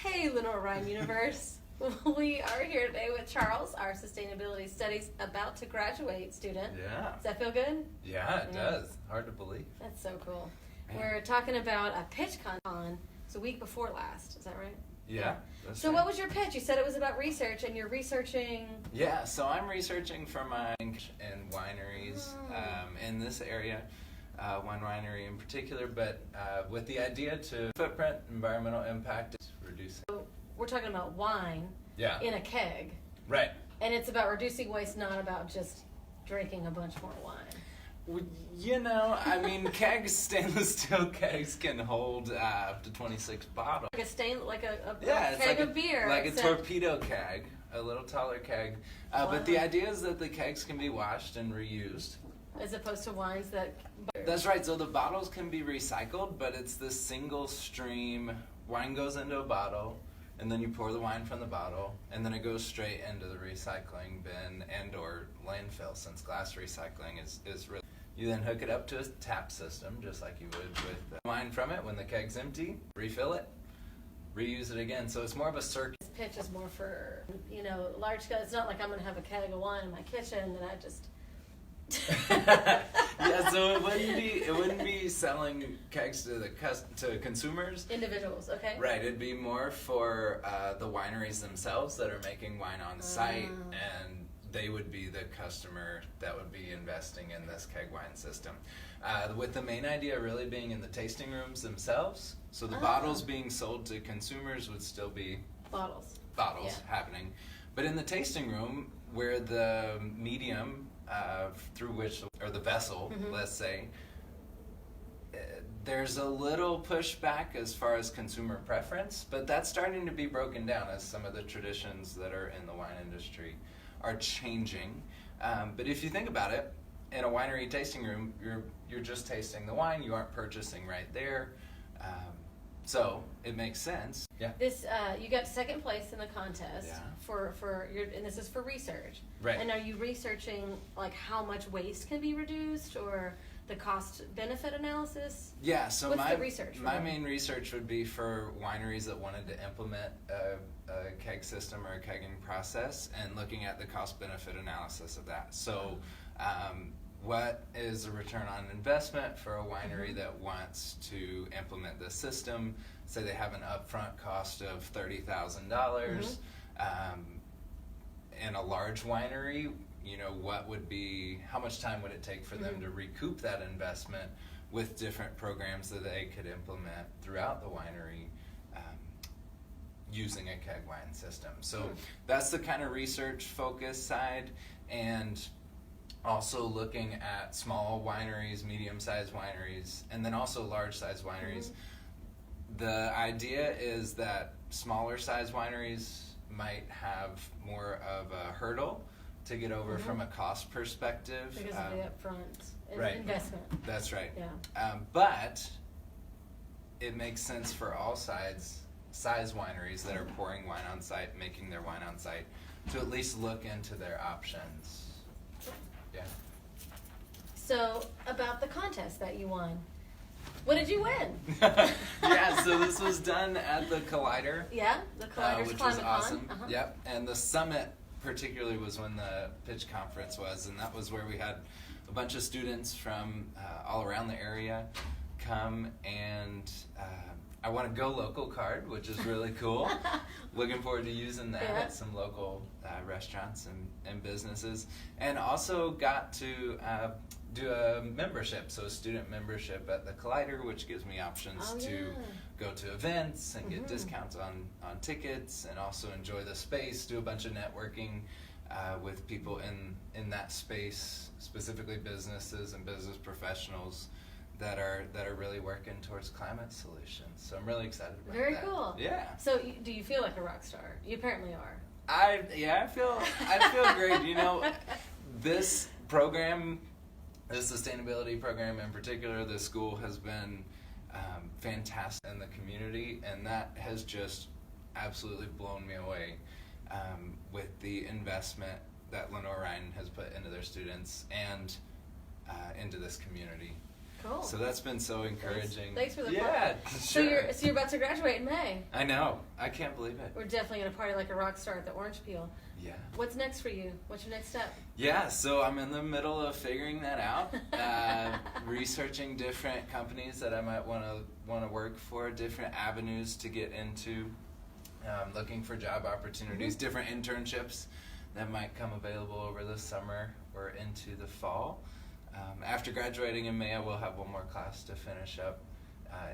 Hey, Lenoir-Rhyne universe. We are here today with Charles, our Sustainability Studies about to graduate student. Yeah. Does that feel good? Yeah, it does. Hard to believe. That's so cool. Man. We're talking about a pitch con. It's a week before last. Is that right? Yeah. That's So right. what was your pitch? You said it was about research, and you're researching... Yeah, so I'm researching for my in wineries in this area, one winery in particular, but with the idea to footprint, environmental impact, reducing. So we're talking about wine Yeah. in a keg, Right. and it's about reducing waste, not about just drinking a bunch more wine. Well, you know, I mean, kegs, stainless steel kegs can hold up to 26 bottles. Like a Yeah, it's keg like of beer. like a except- torpedo keg, a little taller keg. But the idea is that the kegs can be washed and reused. As opposed to wines that... That's right. So the bottles can be recycled, but it's this single stream. Wine goes into a bottle, and then you pour the wine from the bottle, and then it goes straight into the recycling bin and or landfill, since glass recycling is really... You then hook it up to a tap system, just like you would with wine from it. When the keg's empty, refill it, reuse it again. So it's more of a circuit. This pitch is more for, large scale. It's not like I'm going to have a keg of wine in my kitchen and I just... Yeah, so it wouldn't be selling kegs to consumers. Individuals, okay. Right, it'd be more for the wineries themselves that are making wine on site, and they would be the customer that would be investing in this keg wine system. With the main idea really being in the tasting rooms themselves, so the bottles being sold to consumers would still be Bottles. happening. But in the tasting room, where the medium through which, or the vessel, let's say, there's a little pushback as far as consumer preference, but that's starting to be broken down as some of the traditions that are in the wine industry are changing. But if you think about it, in a winery tasting room, you're just tasting the wine. You aren't purchasing right there, so it makes sense. Yeah. This you got second place in the contest. Yeah. for your, and this is for research. Right. And are you researching like how much waste can be reduced or the cost benefit analysis? Yeah, so What's the research for my that? main research would be for wineries that wanted to implement a keg system or a kegging process, and looking at the cost benefit analysis of that. So what is the return on investment for a winery that wants to implement this system? Say they have an upfront cost of $30,000. In a large winery, how much time would it take for them to recoup that investment with different programs that they could implement throughout the winery using a keg wine system. So that's the kind of research focus side, and also looking at small wineries, medium-sized wineries, and then also large-sized wineries. The idea is that smaller-sized wineries might have more of a hurdle to get over from a cost perspective. Because of the upfront right. investment. That's right. Yeah. But it makes sense for all size wineries that are pouring wine on site, making their wine on site, to at least look into their options. Yeah. So about the contest that you won, what did you win? Yeah, so this was done at the Collider. Yeah, the Collider's which Climate was awesome. Con. Yep, and the summit particularly was when the pitch conference was, and that was where we had a bunch of students from all around the area come, and I won a Go Local card, which is really cool. Looking forward to using that at some local restaurants and businesses, and also got to do a membership, so a student membership at the Collider, which gives me options to go to events and get discounts on tickets, and also enjoy the space, do a bunch of networking with people in that space, specifically businesses and business professionals that are really working towards climate solutions. So I'm really excited about Very that. cool. Yeah. So do you feel like a rock star? You apparently are. I feel great. This program, this sustainability program in particular, the school has been fantastic in the community, and that has just absolutely blown me away with the investment that Lenoir-Rhyne has put into their students and into this community. Cool. So that's been so encouraging. Thanks for the yeah, plug. sure. So you're about to graduate in May. I know. I can't believe it. We're definitely gonna party like a rock star at the Orange Peel. Yeah. What's next for you? What's your next step? Yeah, so I'm in the middle of figuring that out, researching different companies that I might want to work for, different avenues to get into, looking for job opportunities, different internships that might come available over the summer or into the fall. After graduating in May, I will have one more class to finish up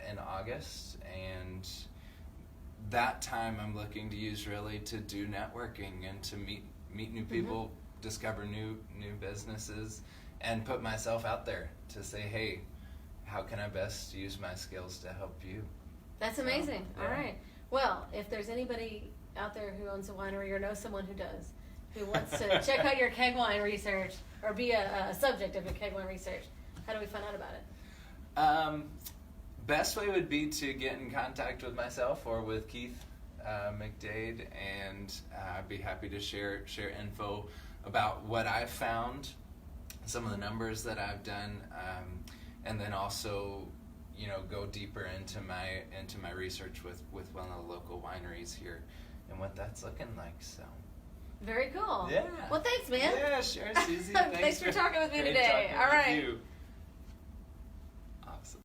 in August, and that time I'm looking to use really to do networking and to meet new people, discover new businesses, and put myself out there to say, hey, how can I best use my skills to help you? That's amazing. Yeah. All right. Well, if there's anybody out there who owns a winery or knows someone who does, who wants to check out your keg wine research or be a subject of your keg wine research, how do we find out about it? Best way would be to get in contact with myself or with Keith McDade, and I'd be happy to share info about what I've found, some of the numbers that I've done, and then also, go deeper into my research with one of the local wineries here and what that's looking like. So. Very cool. Yeah. Well, thanks, man. Yeah, sure, Susie. Thanks for talking with me great today. talking All with right. you.